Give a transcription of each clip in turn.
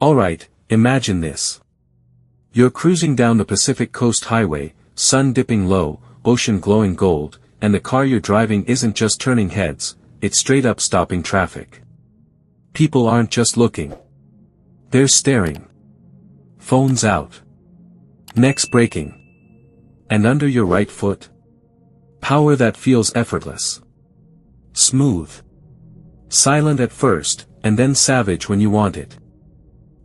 Alright, imagine this. You're cruising down the Pacific Coast Highway, sun dipping low, ocean glowing gold, and the car you're driving isn't just turning heads, it's straight up stopping traffic. People aren't just looking. They're staring. Phones out. Necks breaking. And under your right foot? Power that feels effortless. Smooth. Silent at first, and then savage when you want it.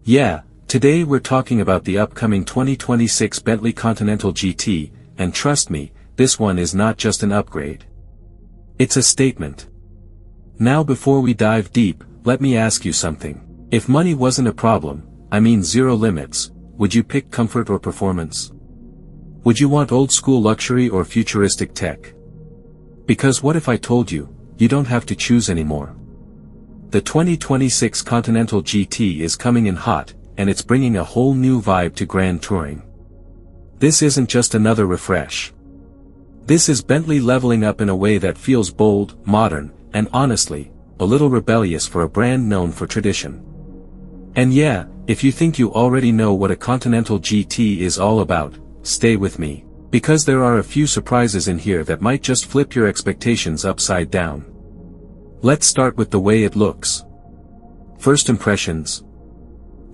Yeah, today we're talking about the upcoming 2026 Bentley Continental GT, and trust me, this one is not just an upgrade. It's a statement. Now before we dive deep, let me ask you something. If money wasn't a problem, I mean zero limits, would you pick comfort or performance? Would you want old school luxury or futuristic tech? Because what if I told you, you don't have to choose anymore? The 2026 Continental GT is coming in hot, and it's bringing a whole new vibe to grand touring. This isn't just another refresh. This is Bentley leveling up in a way that feels bold, modern, and honestly, a little rebellious for a brand known for tradition. And yeah, if you think you already know what a Continental GT is all about, stay with me, because there are a few surprises in here that might just flip your expectations upside down. Let's start with the way it looks. First impressions.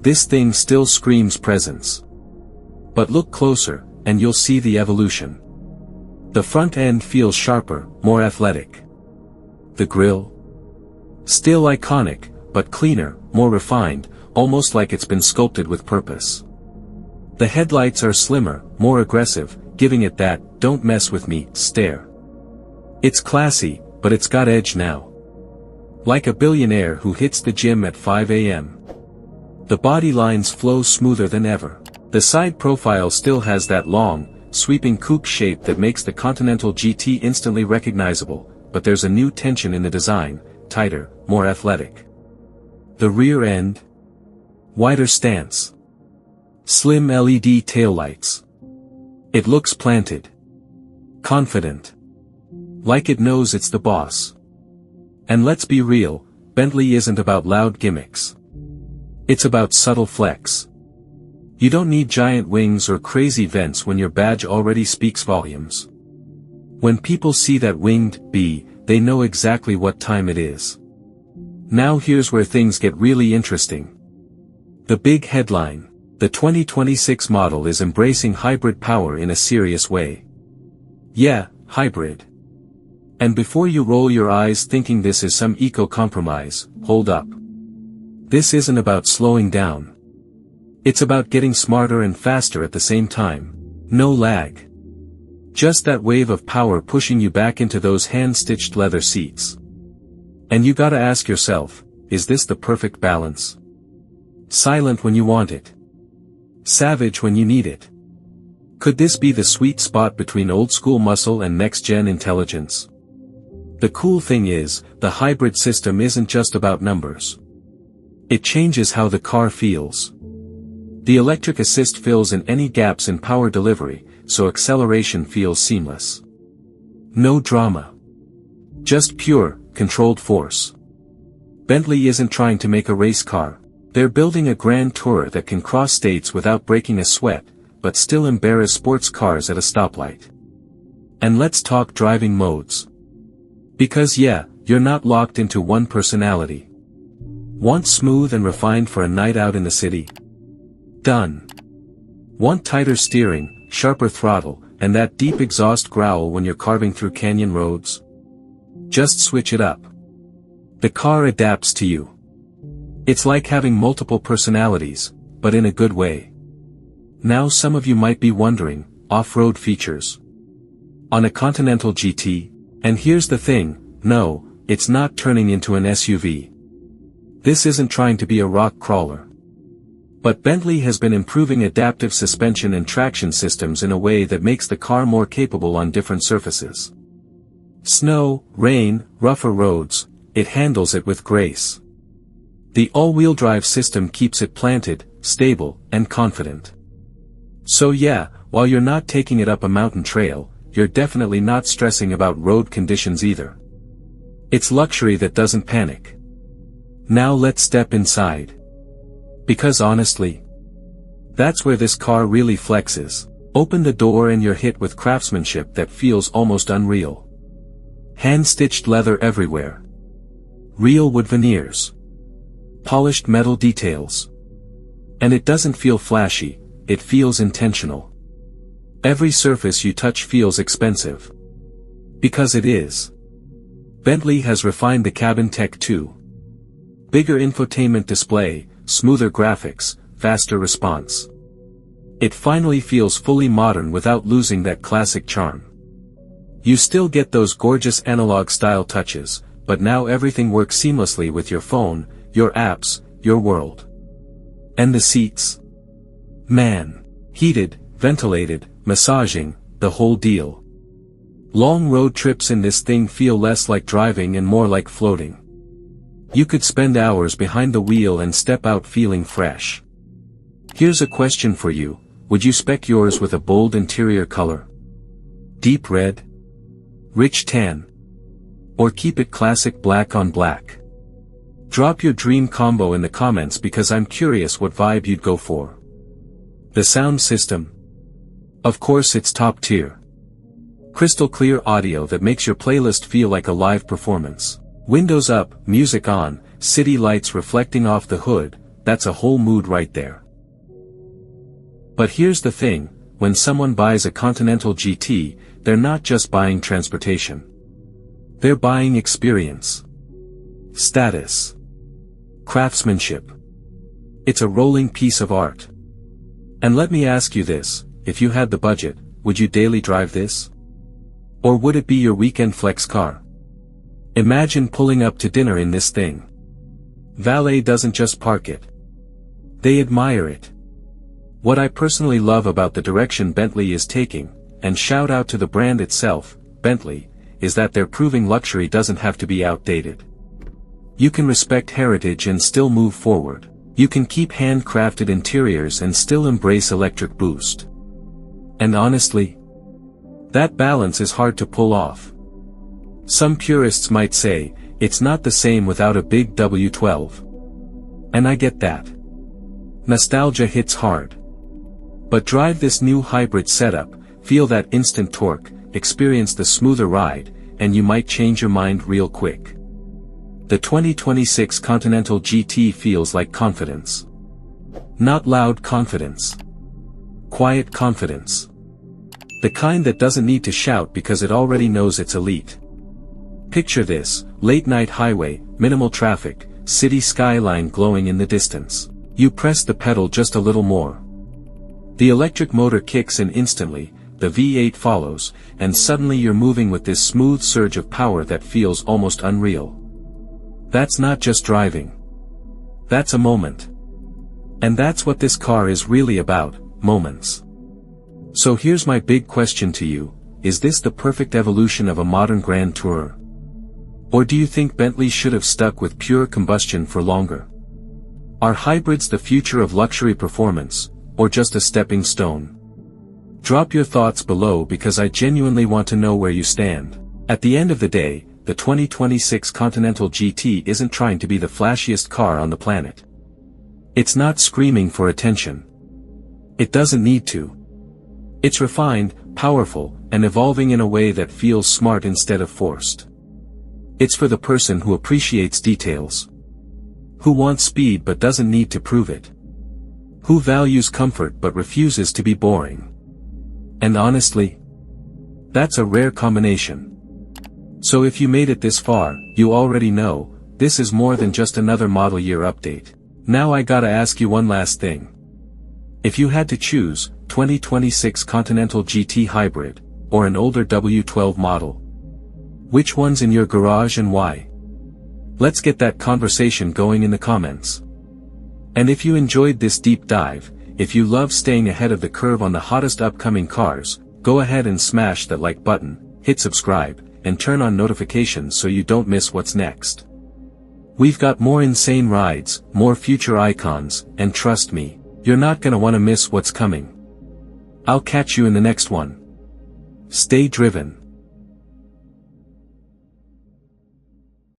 This thing still screams presence. But look closer, and you'll see the evolution. The front end feels sharper, more athletic. The grille? Still iconic, but cleaner, more refined, almost like it's been sculpted with purpose. The headlights are slimmer, more aggressive, giving it that, don't mess with me, stare. It's classy, but it's got edge now. Like a billionaire who hits the gym at 5 a.m. The body lines flow smoother than ever. The side profile still has that long, sweeping coupe shape that makes the Continental GT instantly recognizable, but there's a new tension in the design, tighter, more athletic. The rear end? Wider stance. Slim LED taillights. It looks planted. Confident. Like it knows it's the boss. And let's be real, Bentley isn't about loud gimmicks. It's about subtle flex. You don't need giant wings or crazy vents when your badge already speaks volumes. When people see that winged B, they know exactly what time it is. Now here's where things get really interesting. The big headline. The 2026 model is embracing hybrid power in a serious way. Yeah, hybrid. And before you roll your eyes thinking this is some eco-compromise, hold up. This isn't about slowing down. It's about getting smarter and faster at the same time. No lag. Just that wave of power pushing you back into those hand-stitched leather seats. And you gotta ask yourself, is this the perfect balance? Silent when you want it. Savage when you need it. Could this be the sweet spot between old-school muscle and next-gen intelligence? The cool thing is, the hybrid system isn't just about numbers. It changes how the car feels. The electric assist fills in any gaps in power delivery, so acceleration feels seamless. No drama. Just pure, controlled force. Bentley isn't trying to make a race car. They're building a grand tourer that can cross states without breaking a sweat, but still embarrass sports cars at a stoplight. And let's talk driving modes. Because yeah, you're not locked into one personality. Want smooth and refined for a night out in the city? Done. Want tighter steering, sharper throttle, and that deep exhaust growl when you're carving through canyon roads? Just switch it up. The car adapts to you. It's like having multiple personalities, but in a good way. Now some of you might be wondering, off-road features. On a Continental GT? And here's the thing, no, it's not turning into an SUV. This isn't trying to be a rock crawler. But Bentley has been improving adaptive suspension and traction systems in a way that makes the car more capable on different surfaces. Snow, rain, rougher roads, it handles it with grace. The all-wheel drive system keeps it planted, stable, and confident. So yeah, while you're not taking it up a mountain trail, you're definitely not stressing about road conditions either. It's luxury that doesn't panic. Now let's step inside. Because honestly, that's where this car really flexes. Open the door and you're hit with craftsmanship that feels almost unreal. Hand-stitched leather everywhere. Real wood veneers. Polished metal details. And it doesn't feel flashy, it feels intentional. Every surface you touch feels expensive. Because it is. Bentley has refined the cabin tech too. Bigger infotainment display, smoother graphics, faster response. It finally feels fully modern without losing that classic charm. You still get those gorgeous analog-style touches, but now everything works seamlessly with your phone, your apps, your world. And the seats? Man. Heated, ventilated, massaging, the whole deal. Long road trips in this thing feel less like driving and more like floating. You could spend hours behind the wheel and step out feeling fresh. Here's a question for you. Would you spec yours with a bold interior color? Deep red? Rich tan? Or keep it classic black on black? Drop your dream combo in the comments because I'm curious what vibe you'd go for. The sound system? Of course it's top tier. Crystal clear audio that makes your playlist feel like a live performance. Windows up, music on, city lights reflecting off the hood, that's a whole mood right there. But here's the thing, when someone buys a Continental GT, they're not just buying transportation. They're buying experience. Status. Craftsmanship. It's a rolling piece of art. And let me ask you this, if you had the budget, would you daily drive this? Or would it be your weekend flex car? Imagine pulling up to dinner in this thing. Valet doesn't just park it. They admire it. What I personally love about the direction Bentley is taking, and shout out to the brand itself, Bentley, is that they're proving luxury doesn't have to be outdated. You can respect heritage and still move forward. You can keep handcrafted interiors and still embrace electric boost. And honestly, that balance is hard to pull off. Some purists might say, it's not the same without a big W12. And I get that. Nostalgia hits hard. But drive this new hybrid setup, feel that instant torque, experience the smoother ride, and you might change your mind real quick. The 2026 Continental GT feels like confidence. Not loud confidence. Quiet confidence. The kind that doesn't need to shout because it already knows it's elite. Picture this, late-night highway, minimal traffic, city skyline glowing in the distance. You press the pedal just a little more. The electric motor kicks in instantly, the V8 follows, and suddenly you're moving with this smooth surge of power that feels almost unreal. That's not just driving. That's a moment. And that's what this car is really about, moments. So here's my big question to you, is this the perfect evolution of a modern Grand Tourer? Or do you think Bentley should have stuck with pure combustion for longer? Are hybrids the future of luxury performance, or just a stepping stone? Drop your thoughts below because I genuinely want to know where you stand. At the end of the day, the 2026 Continental GT isn't trying to be the flashiest car on the planet. It's not screaming for attention. It doesn't need to. It's refined, powerful, and evolving in a way that feels smart instead of forced. It's for the person who appreciates details. Who wants speed but doesn't need to prove it. Who values comfort but refuses to be boring. And honestly, that's a rare combination. So if you made it this far, you already know, this is more than just another model year update. Now I gotta ask you one last thing. If you had to choose, 2026 Continental GT Hybrid, or an older W12 model, which one's in your garage and why? Let's get that conversation going in the comments. And if you enjoyed this deep dive, if you love staying ahead of the curve on the hottest upcoming cars, go ahead and smash that like button, hit subscribe, and turn on notifications so you don't miss what's next. We've got more insane rides, more future icons, and trust me, you're not gonna wanna miss what's coming. I'll catch you in the next one. Stay driven.